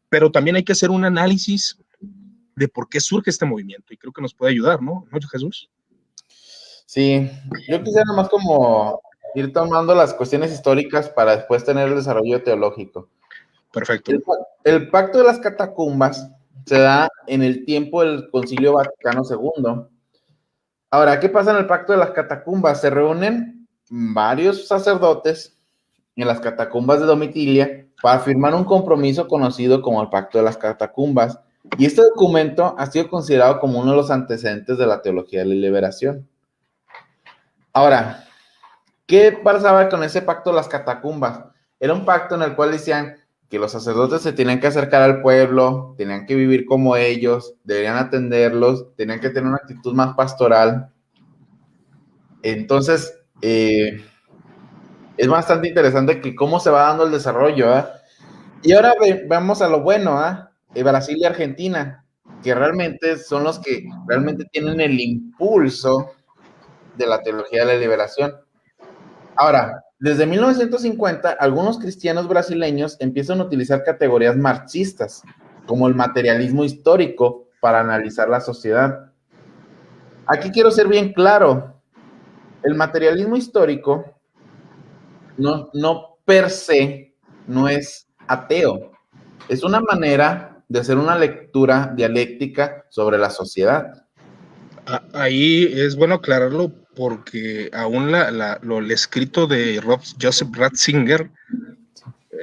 pero también hay que hacer un análisis de por qué surge este movimiento, y creo que nos puede ayudar, ¿no, Jesús? Sí, yo quisiera nomás como ir tomando las cuestiones históricas para después tener el desarrollo teológico. Perfecto. El pacto de las catacumbas se da en el tiempo del Concilio Vaticano II. Ahora, ¿qué pasa en el pacto de las catacumbas? Se reúnen varios sacerdotes en las catacumbas de Domitilia para firmar un compromiso conocido como el pacto de las catacumbas. Y este documento ha sido considerado como uno de los antecedentes de la teología de la liberación. Ahora, ¿qué pasaba con ese pacto de las catacumbas? Era un pacto en el cual decían que los sacerdotes se tenían que acercar al pueblo, tenían que vivir como ellos, deberían atenderlos, tenían que tener una actitud más pastoral. Entonces, es bastante interesante que cómo se va dando el desarrollo, ¿eh? Y ahora vamos a lo bueno, Brasil y Argentina, que realmente son los que realmente tienen el impulso de la teología de la liberación. Ahora, desde 1950, algunos cristianos brasileños empiezan a utilizar categorías marxistas, como el materialismo histórico, para analizar la sociedad. Aquí quiero ser bien claro, el materialismo histórico no per se no es ateo, es una manera de hacer una lectura dialéctica sobre la sociedad. Ahí es bueno aclararlo porque aún el escrito de Joseph Ratzinger,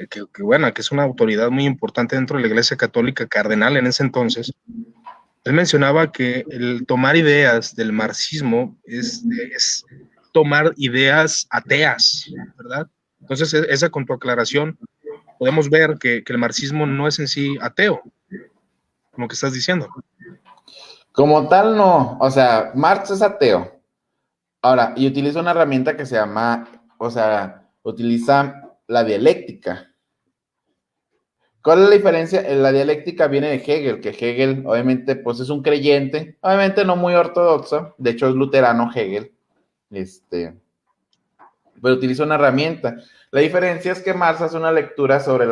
que bueno, que es una autoridad muy importante dentro de la Iglesia Católica, cardenal en ese entonces, él mencionaba que el tomar ideas del marxismo es tomar ideas ateas, ¿verdad? Entonces, esa con tu aclaración, podemos ver que el marxismo no es en sí ateo, como que estás diciendo. Como tal, no. O sea, Marx es ateo. Ahora, y utiliza una herramienta que se llama, o sea, utiliza la dialéctica. ¿Cuál es la diferencia? La dialéctica viene de Hegel, que Hegel obviamente pues es un creyente, obviamente no muy ortodoxo, de hecho es luterano Hegel, pero utiliza una herramienta. La diferencia es que Marx hace una lectura sobre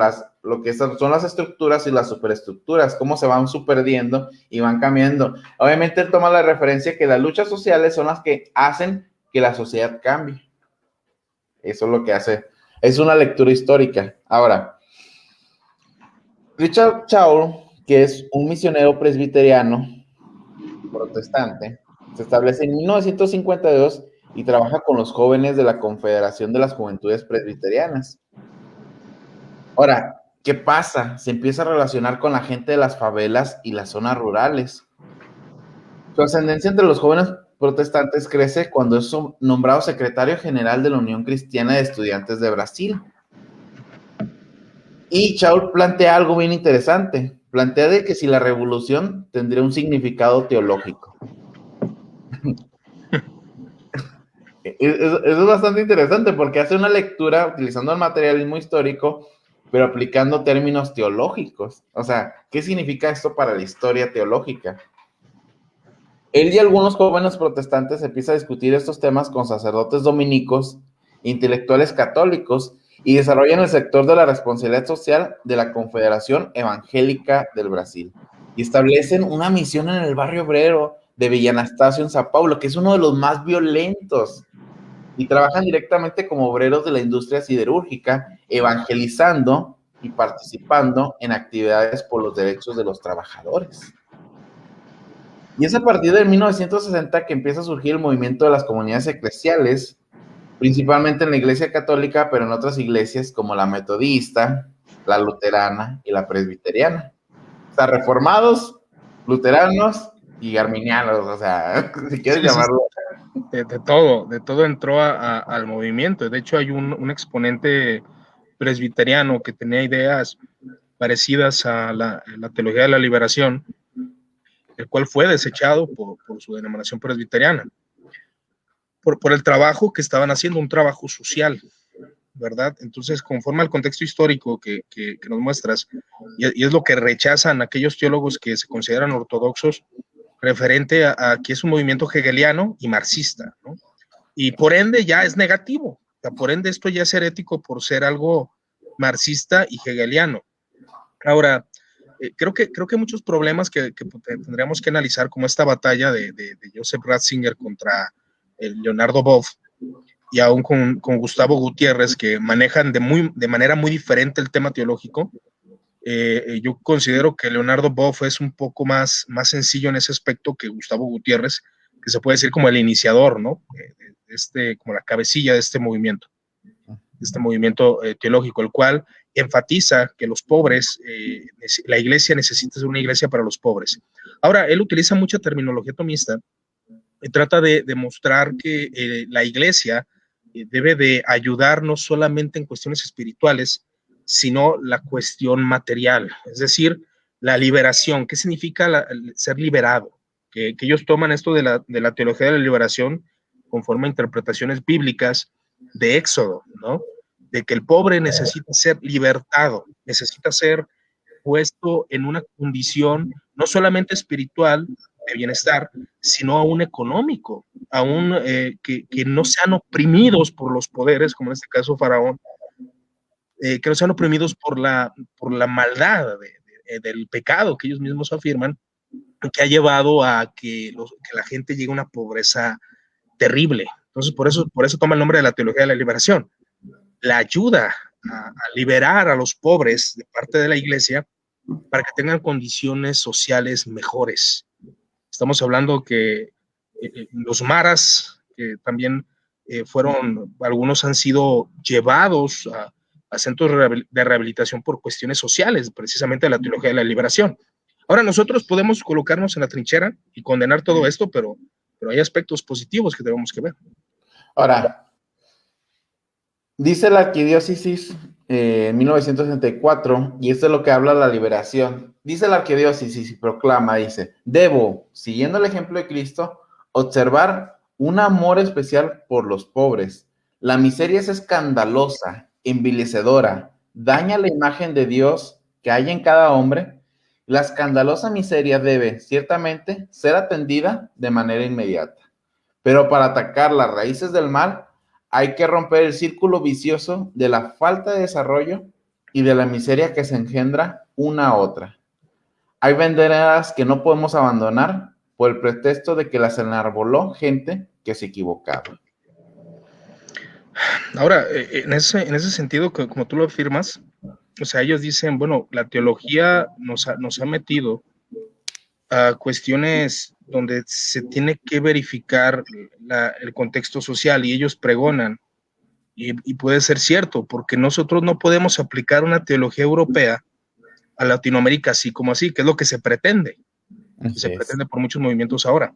lo que son las estructuras y las superestructuras, cómo se van superdiendo y van cambiando. Obviamente él toma la referencia que las luchas sociales son las que hacen que la sociedad cambie. Eso es lo que hace. Es una lectura histórica. Ahora, Richard Shaw, que es un misionero presbiteriano protestante, se establece en 1952 y trabaja con los jóvenes de la Confederación de las Juventudes Presbiterianas. Ahora, ¿qué pasa? Se empieza a relacionar con la gente de las favelas y las zonas rurales. Su ascendencia entre los jóvenes protestantes crece cuando es nombrado secretario general de la Unión Cristiana de Estudiantes de Brasil. Y Shaul plantea algo bien interesante. Plantea de que si la revolución tendría un significado teológico. Eso es bastante interesante porque hace una lectura utilizando el materialismo histórico, pero aplicando términos teológicos. O sea, ¿qué significa esto para la historia teológica? Él y algunos jóvenes protestantes empiezan a discutir estos temas con sacerdotes dominicos, intelectuales católicos, y desarrollan el sector de la responsabilidad social de la Confederación Evangélica del Brasil. Y establecen una misión en el barrio obrero de Villa Anastácio en Sao Paulo, que es uno de los más violentos. Y trabajan directamente como obreros de la industria siderúrgica, evangelizando y participando en actividades por los derechos de los trabajadores. Y es a partir de 1960 que empieza a surgir el movimiento de las comunidades eclesiales, principalmente en la Iglesia Católica, pero en otras iglesias como la Metodista, la Luterana y la Presbiteriana. O sea, reformados, luteranos y arminianos, o sea, si quieres llamarlo. De todo entró al movimiento. De hecho, hay un exponente presbiteriano que tenía ideas parecidas a la teología de la liberación, el cual fue desechado por su denominación presbiteriana, por el trabajo que estaban haciendo, un trabajo social, ¿verdad? Entonces, conforme al contexto histórico que nos muestras, y es lo que rechazan aquellos teólogos que se consideran ortodoxos, referente a que es un movimiento hegeliano y marxista, ¿no? Y por ende ya es negativo, o sea, por ende esto ya es herético por ser algo marxista y hegeliano. Ahora, creo que muchos problemas que tendríamos que analizar, como esta batalla de Joseph Ratzinger contra el Leonardo Boff, y aún con Gustavo Gutiérrez, que manejan de manera muy diferente el tema teológico. Yo considero que Leonardo Boff es un poco más sencillo en ese aspecto que Gustavo Gutiérrez, que se puede decir como el iniciador, ¿no? Como la cabecilla de este movimiento teológico, el cual enfatiza que los pobres, la iglesia necesita ser una iglesia para los pobres. Ahora, él utiliza mucha terminología tomista y trata de demostrar que la iglesia debe de ayudar no solamente en cuestiones espirituales, sino la cuestión material, es decir, la liberación. ¿Qué significa ser liberado? Que ellos toman esto de la teología de la liberación conforme a interpretaciones bíblicas de Éxodo, ¿no? De que el pobre necesita ser libertado, necesita ser puesto en una condición no solamente espiritual de bienestar, sino aún económico, aún que no sean oprimidos por los poderes, como en este caso Faraón, que no sean oprimidos por la maldad del pecado que ellos mismos afirman, que ha llevado a que la gente llegue a una pobreza terrible. Entonces, por eso toma el nombre de la teología de la liberación. La ayuda a liberar a los pobres de parte de la iglesia para que tengan condiciones sociales mejores. Estamos hablando que los maras, que también algunos han sido llevados a centros de rehabilitación por cuestiones sociales, precisamente de la teología de la liberación. Ahora, nosotros podemos colocarnos en la trinchera y condenar todo esto, pero hay aspectos positivos que tenemos que ver. Ahora, dice la arquidiócesis en 1964, y esto es lo que habla la liberación. Dice la arquidiócesis y proclama, dice, debo, siguiendo el ejemplo de Cristo, observar un amor especial por los pobres. La miseria es escandalosa, envilecedora, daña la imagen de Dios que hay en cada hombre. La escandalosa miseria debe, ciertamente, ser atendida de manera inmediata. Pero para atacar las raíces del mal, hay que romper el círculo vicioso de la falta de desarrollo y de la miseria que se engendra una a otra. Hay veredas que no podemos abandonar por el pretexto de que las enarboló gente que se equivocaba. Ahora, en ese sentido, como tú lo afirmas, o sea, ellos dicen, bueno, la teología nos ha metido a cuestiones donde se tiene que verificar el contexto social, y ellos pregonan, y puede ser cierto, porque nosotros no podemos aplicar una teología europea a Latinoamérica así como así, que es lo que se pretende. Se pretende por muchos movimientos ahora.